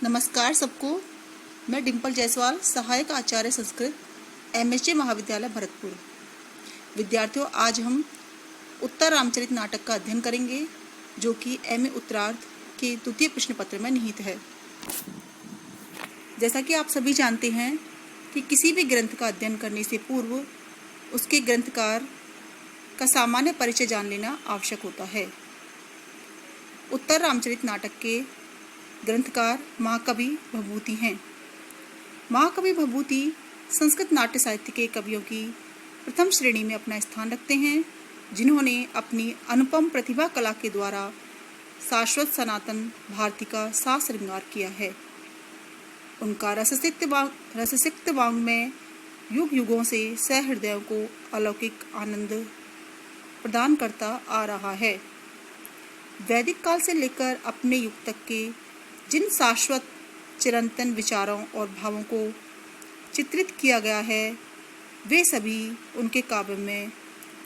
नमस्कार सबको। मैं डिम्पल जायसवाल, सहायक आचार्य संस्कृत, MSJ महाविद्यालय भरतपुर। विद्यार्थियों, आज हम उत्तर रामचरित नाटक का अध्ययन करेंगे, जो कि MA उत्तरार्ध के द्वितीय प्रश्न पत्र में निहित है। जैसा कि आप सभी जानते हैं कि किसी भी ग्रंथ का अध्ययन करने से पूर्व उसके ग्रंथकार का सामान्य परिचय जान लेना आवश्यक होता है। उत्तर रामचरित नाटक के ग्रंथकार महाकवि भभूति हैं। महाकवि भभूति संस्कृत नाट्य साहित्य के कवियों की प्रथम श्रेणी में अपना स्थान रखते हैं, जिन्होंने अपनी अनुपम प्रतिभा कला के द्वारा शाश्वत सनातन भारती का साज श्रृंगार किया है। उनका रससिक्त वाङ्मय युग युगों से सहृदयों को अलौकिक आनंद प्रदान करता आ रहा है। वैदिक काल से लेकर अपने युग तक के जिन शाश्वत चिरंतन विचारों और भावों को चित्रित किया गया है, वे सभी उनके काव्य में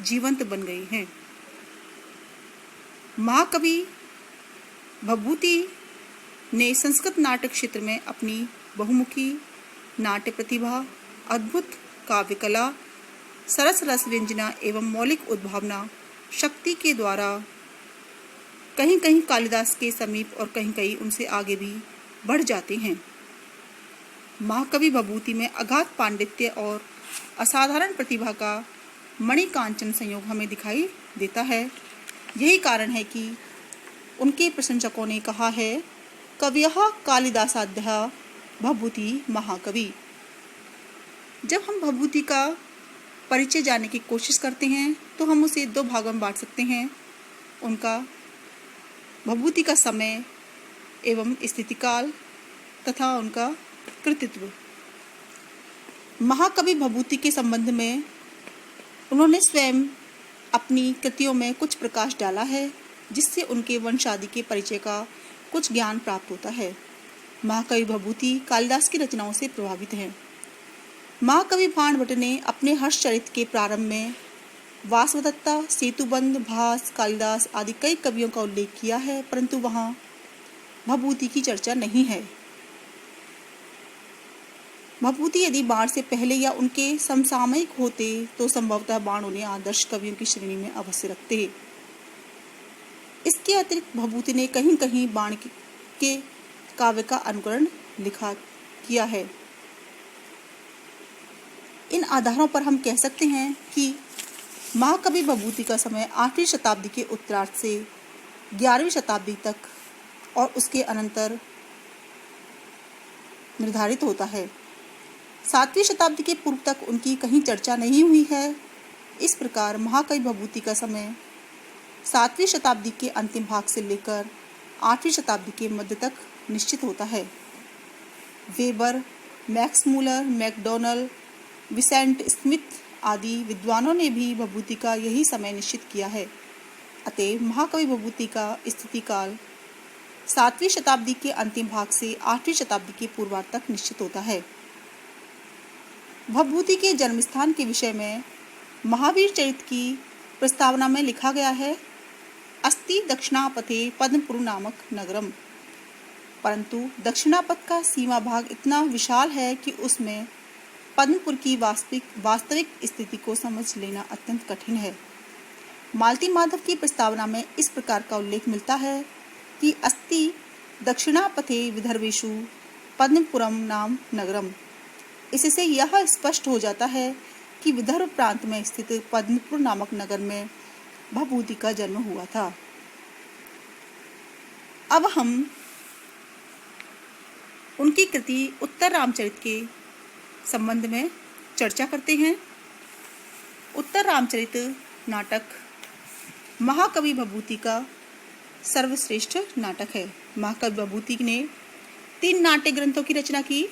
जीवंत बन गई हैं। महाकवि भभूति ने संस्कृत नाटक क्षेत्र में अपनी बहुमुखी नाट्य प्रतिभा, अद्भुत काव्य कला, सरस रस व्यंजना एवं मौलिक उद्भावना शक्ति के द्वारा कहीं कहीं कालिदास के समीप और कहीं कहीं उनसे आगे भी बढ़ जाते हैं। महाकवि भभूति में अगाध पांडित्य और असाधारण प्रतिभा का मणिकांचन संयोग हमें दिखाई देता है। यही कारण है कि उनके प्रशंसकों ने कहा है, कवियः कालिदासाद्यः भभूति महाकवि। जब हम भभूति का परिचय जानने की कोशिश करते हैं तो हम उसे दो भागों में बांट सकते हैं। उनका भभूति का समय एवं स्थिति काल तथा उनका कृतित्व। महाकवि भभूति के संबंध में उन्होंने स्वयं अपनी कृतियों में कुछ प्रकाश डाला है, जिससे उनके वंशादि के परिचय का कुछ ज्ञान प्राप्त होता है। महाकवि भभूति कालिदास की रचनाओं से प्रभावित हैं। महाकवि भाणभट्ट ने अपने हर्षचरित के प्रारंभ में वासवदत्ता, सेतुबंध, भास, कालिदास आदि कई कवियों का उल्लेख किया है, परंतु वहाँ भभूति की चर्चा नहीं है। भभूति यदि बाण से पहले या उनके समसामयिक होते तो संभवतः बाण उन्हें आदर्श कवियों की श्रेणी में अवश्य रखते। इसके अतिरिक्त भभूति ने कहीं कहीं बाण के काव्य का अनुकरण किया है। इन आधारों पर हम कह सकते हैं कि महाकवि भभूति का समय 8वीं शताब्दी के उत्तरार्ध से 11वीं शताब्दी तक और उसके अनंतर निर्धारित होता है। 7वीं शताब्दी के पूर्व तक उनकी कहीं चर्चा नहीं हुई है। इस प्रकार महाकवि भभूति का समय 7वीं शताब्दी के अंतिम भाग से लेकर 8वीं शताब्दी के मध्य तक निश्चित होता है। Weber, Max Muller, Macdonell, Vincent Smith आदि विद्वानों ने भी भभूति का यही समय निश्चित किया है। अतः महाकवि भभूति का स्थिति काल 7वीं शताब्दी के अंतिम भाग से 8वीं शताब्दी के पूर्वार्ध तक निश्चित होता है। भभूति के जन्मस्थान के विषय में महावीर चरित की प्रस्तावना में लिखा गया है, अस्ति दक्षिणापथे पद्मपुर नामक नगरम। परंतु दक्षिणापथ का सीमा भाग इतना विशाल है कि उसमें पद्मपुर की वास्तविक स्थिति को समझ लेना अत्यंत कठिन है। मालती माधव की प्रस्तावना में इस प्रकार का उल्लेख मिलता है कि अस्ति दक्षिणापथे विदर्भेषु पद्मपुरम नाम नगरम। इससे यह स्पष्ट हो जाता है कि विदर्भ प्रांत में स्थित पद्मपुर नामक नगर में भभूति का जन्म हुआ था। अब हम उनकी कृति उत्तर रामचरित के संबंध में चर्चा करते हैं। उत्तर रामचरित नाटक महाकवि भभूति का सर्वश्रेष्ठ नाटक है। महाकवि भभूति ने 3 नाट्य ग्रंथों की रचना की,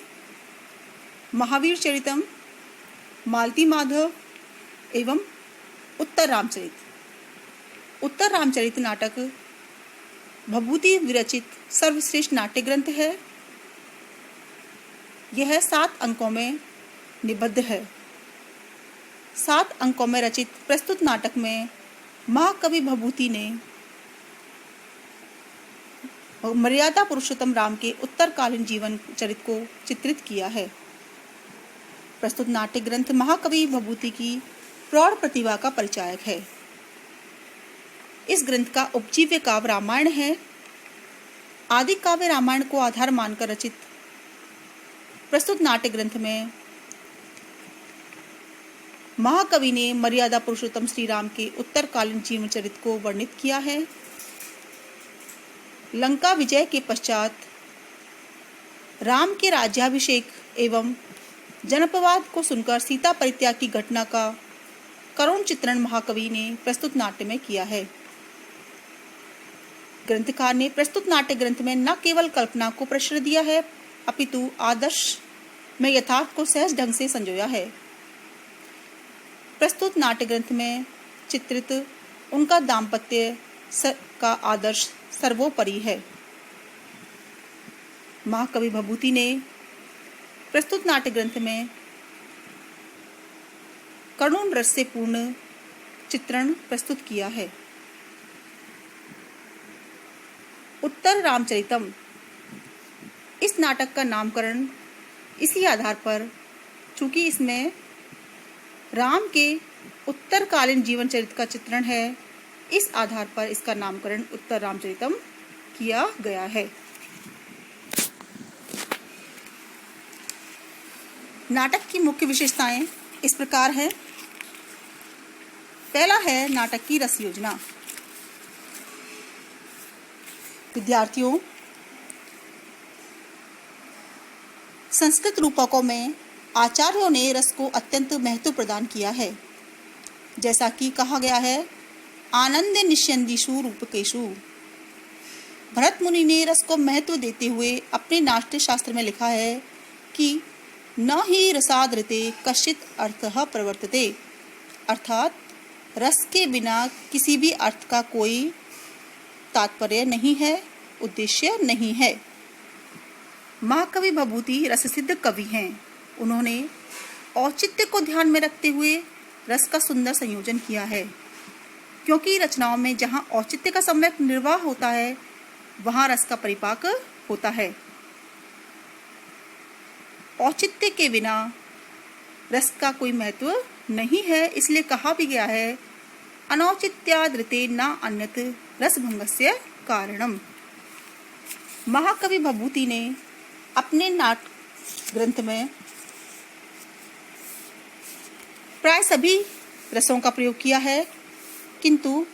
महावीर चरितम, मालती माधव एवं उत्तर रामचरित। उत्तर रामचरित नाटक भभूति विरचित सर्वश्रेष्ठ नाट्य ग्रंथ है। यह 7 अंकों में निबद्ध है। 7 अंकों में रचित प्रस्तुत नाटक में महाकवि भभूति ने मर्यादा पुरुषोत्तम राम के उत्तरकालीन जीवन चरित्र को चित्रित किया है। प्रस्तुत नाट्य ग्रंथ महाकवि भभूति की प्रौढ़ प्रतिभा का परिचायक है। इस ग्रंथ का उपजीव्य काव्य रामायण है। आदि काव्य रामायण को आधार मानकर रचित प्रस्तुत नाट्य ग्रंथ में महाकवि ने मर्यादा पुरुषोत्तम श्री राम के उत्तरकालीन जीवन चरित्र को वर्णित किया है। लंका विजय के पश्चात राम के राज्याभिषेक एवं जनपवाद को सुनकर सीता परित्याग की घटना का करुण चित्रण महाकवि ने प्रस्तुत नाट्य में किया है। ग्रंथकार ने प्रस्तुत नाट्य ग्रंथ में न केवल कल्पना को प्रश्रय दिया है, अपितु आदर्श में यथार्थ को सहज ढंग से संजोया है। प्रस्तुत नाट्य ग्रंथ में चित्रित उनका दाम्पत्य का आदर्श सर्वोपरि है। महाकवि भभूति ने प्रस्तुत नाट्य ग्रंथ में करुण रस से पूर्ण चित्रण प्रस्तुत किया है। उत्तर रामचरितम, इस नाटक का नामकरण इसी आधार पर, चूंकि इसमें राम के उत्तरकालीन जीवन चरित्र का चित्रण है, इस आधार पर इसका नामकरण उत्तर रामचरितम किया गया है। नाटक की मुख्य विशेषताएं इस प्रकार है। पहला है नाटक की रस योजना। विद्यार्थियों, संस्कृत रूपकों में आचार्यों ने रस को अत्यंत महत्व प्रदान किया है। जैसा कि कहा गया है, आनंद निष्यंदिषु रूपकेषु। भरत मुनि ने रस को महत्व देते हुए अपने नाट्य शास्त्र में लिखा है कि न ही रसादृते कश्चित् अर्थः प्रवर्तते, अर्थात रस के बिना किसी भी अर्थ का कोई तात्पर्य नहीं है, उद्देश्य नहीं है। महाकवि भभूति रससिद्ध कवि हैं। उन्होंने औचित्य को ध्यान में रखते हुए रस का सुंदर संयोजन किया है, क्योंकि रचनाओं में जहाँ औचित्य का सम्यक निर्वाह होता है, वहाँ रस का परिपाक होता है। औचित्य के बिना रस का कोई महत्व नहीं है, इसलिए कहा भी गया है, अनौचित्यादृते न अन्यत रसभंगस्य कारणम। महाकवि भभूति ने अपने नाट्य ग्रंथ में प्राय सभी रसों का प्रयोग किया है, किंतु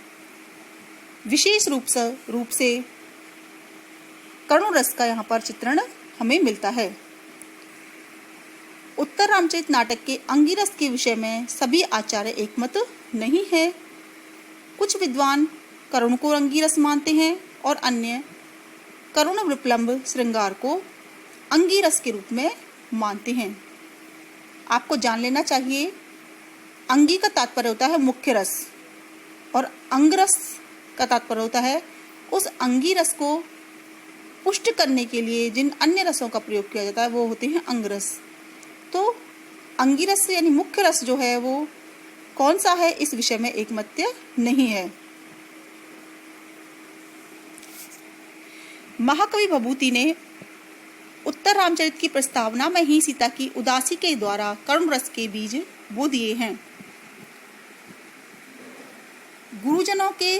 विशेष रूप से करुण रस का यहाँ पर चित्रण हमें मिलता है। उत्तर रामचरित नाटक के अंगिरस के विषय में सभी आचार्य एकमत नहीं है। कुछ विद्वान करुण को अंगिरस मानते हैं और अन्य करुण विप्लंब श्रृंगार को अंगिरस के रूप में मानते हैं। आपको जान लेना चाहिए, अंगी का तात्पर्य होता है मुख्य रस और अंगरस का तात्पर्य होता है उस अंगी रस को पुष्ट करने के लिए जिन अन्य रसों का प्रयोग किया जाता है, वो होते हैं अंगरस। तो अंगिरस यानी मुख्य रस जो है वो कौन सा है, इस विषय में एकमत्य नहीं है। महाकवि भभूति ने उत्तर रामचरित की प्रस्तावना में ही सीता की उदासी के द्वारा करुण रस के बीज बो दिए हैं। गुरुजनों के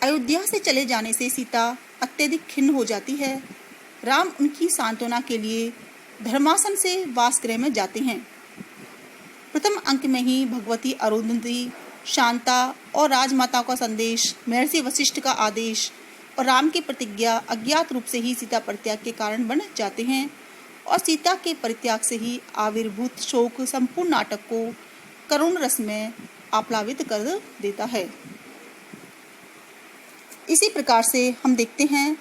अयोध्या से चले जाने से सीता अत्यधिक खिन्न हो जाती है। राम उनकी सांत्वना के लिए धर्मासन से वासगृह में जाते हैं। प्रथम अंक में ही भगवती अरुंधति, शांता और राजमाता का संदेश, महर्षि वशिष्ठ का आदेश और राम की प्रतिज्ञा अज्ञात रूप से ही सीता परित्याग के कारण बन जाते हैं और सीता के परित्याग से ही आविर्भूत शोक संपूर्ण नाटक को करुण रस में आप्लावित कर देता है। इसी प्रकार से हम देखते हैं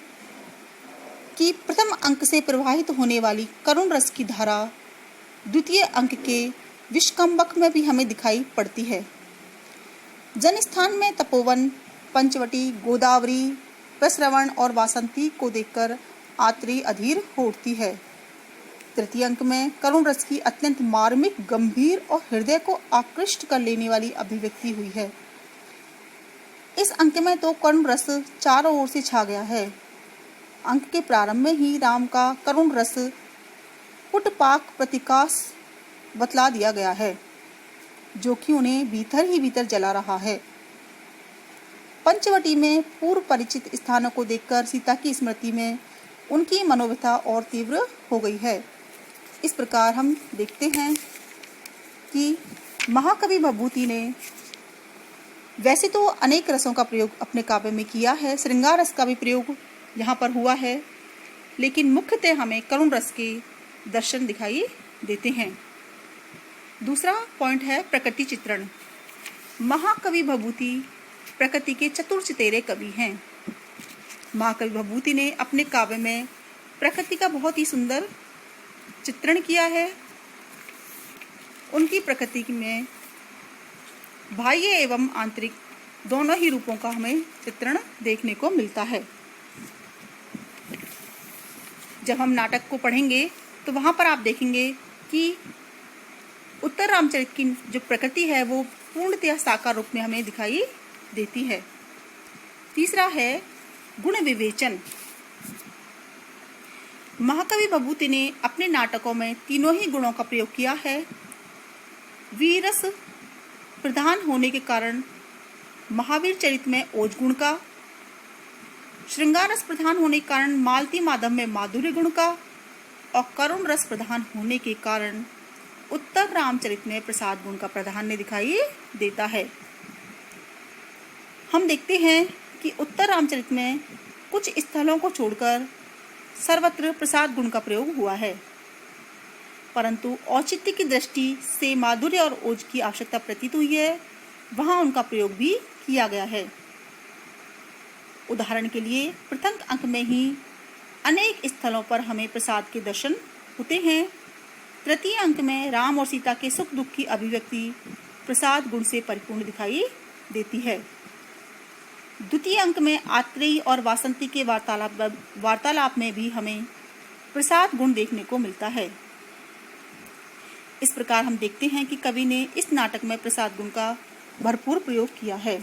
कि प्रथम अंक से प्रवाहित होने वाली करुण रस की धारा द्वितीय अंक के विषकंबक में भी हमें दिखाई पड़ती है। जनस्थान में तपोवन, पंचवटी, गोदावरी, प्रश्रवण और वासंती को देखकर आत्री अधीर हो उठती है। तृतीय अंक में करुण रस की अत्यंत मार्मिक, गंभीर और हृदय को आकृष्ट कर लेने वाली अभिव्यक्ति हुई है। इस अंक में तो करुण रस चारों ओर से छा गया है। अंक के प्रारंभ में ही राम का करुण रस पुटपाक प्रतिकाश बतला दिया गया है, जो कि उन्हें भीतर ही भीतर जला रहा है। पंचवटी में पूर्व परिचित स्थानों को देखकर सीता की स्मृति में उनकी मनोव्यथा और तीव्र हो गई है। इस प्रकार हम देखते हैं कि महाकवि भभूति ने वैसे तो अनेक रसों का प्रयोग अपने काव्य में किया है, श्रृंगार रस का भी प्रयोग यहाँ पर हुआ है, लेकिन मुख्यतः हमें करुण रस के दर्शन दिखाई देते हैं। दूसरा पॉइंट है प्रकृति चित्रण। महाकवि भभूति प्रकृति के चतुर चितेरे कवि हैं। महाकवि भभूति ने अपने काव्य में प्रकृति का बहुत ही सुंदर चित्रण किया है। उनकी प्रकृति में बाह्य एवं आंतरिक दोनों ही रूपों का हमें चित्रण देखने को मिलता है। जब हम नाटक को पढ़ेंगे तो वहाँ पर आप देखेंगे कि उत्तर रामचरित की जो प्रकृति है वो पूर्णतः साकार रूप में हमें दिखाई देती है। तीसरा है गुण विवेचन। महाकवि भभूति ने अपने नाटकों में तीनों ही गुणों का प्रयोग किया है। वीरस प्रधान होने के कारण महावीर चरित में ओज गुण का, श्रृंगार रस प्रधान होने के कारण मालती माधव में माधुर्य गुण का, और करुण रस प्रधान होने के कारण उत्तर रामचरित में प्रसाद गुण का प्राधान्य दिखाई देता है। हम देखते हैं कि उत्तर रामचरित में कुछ स्थलों को छोड़कर सर्वत्र प्रसाद गुण का प्रयोग हुआ है, परंतु औचित्य की दृष्टि से माधुर्य और ओज की आवश्यकता प्रतीत हुई है, वहां उनका प्रयोग भी किया गया है। उदाहरण के लिए प्रथम अंक में ही अनेक स्थलों पर हमें प्रसाद के दर्शन होते हैं। तृतीय अंक में राम और सीता के सुख दुख की अभिव्यक्ति प्रसाद गुण से परिपूर्ण दिखाई देती है। द्वितीय अंक में आत्रेयी और वासंती के वार्तालाप में भी हमें प्रसाद गुण देखने को मिलता है। इस प्रकार हम देखते हैं कि कवि ने इस नाटक में प्रसाद गुण का भरपूर प्रयोग किया है।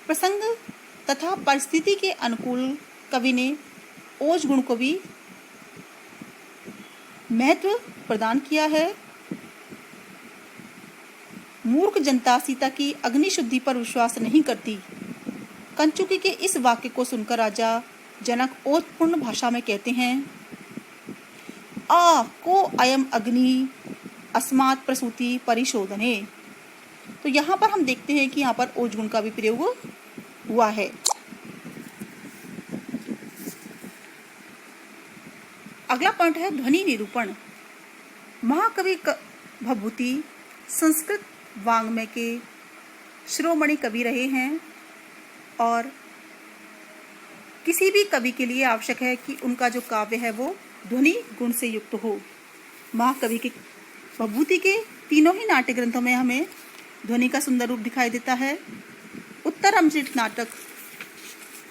प्रसंग तथा परिस्थिति के अनुकूल कवि ने ओज गुण को भी महत्व प्रदान किया है। मूर्ख जनता सीता की अग्नि शुद्धि पर विश्वास नहीं करती। कंचुकी के इस वाक्य को सुनकर राजा जनक ओजपूर्ण भाषा में कहते हैं, आ को अयम अग्नि अस्मात् प्रसूति परिशोधने। तो यहाँ पर हम देखते हैं कि यहाँ पर ओज गुण का भी प्रयोग हुआ है। अगला पॉइंट है ध्वनि निरूपण। महाकवि भभूति संस्कृत वाङ्मय के शिरोमणि कवि रहे हैं और किसी भी कवि के लिए आवश्यक है कि उनका जो काव्य है वो ध्वनि गुण से युक्त हो। महाकवि के भभूति के तीनों ही नाट्य ग्रंथों में हमें ध्वनि का सुंदर रूप दिखाई देता है। उत्तर रामचरित नाटक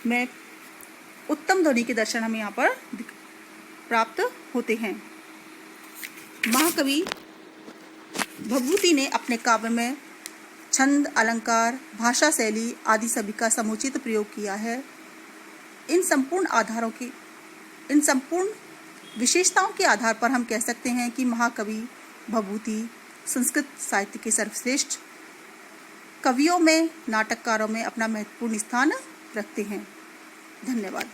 में उत्तम ध्वनि के दर्शन हमें यहाँ पर प्राप्त होते हैं। महाकवि भभूति ने अपने काव्य में छंद, अलंकार, भाषा शैली आदि सभी का समुचित प्रयोग किया है। इन संपूर्ण विशेषताओं के आधार पर हम कह सकते हैं कि महाकवि भभूति संस्कृत साहित्य के सर्वश्रेष्ठ कवियों में, नाटककारों में अपना महत्वपूर्ण स्थान रखते हैं। धन्यवाद।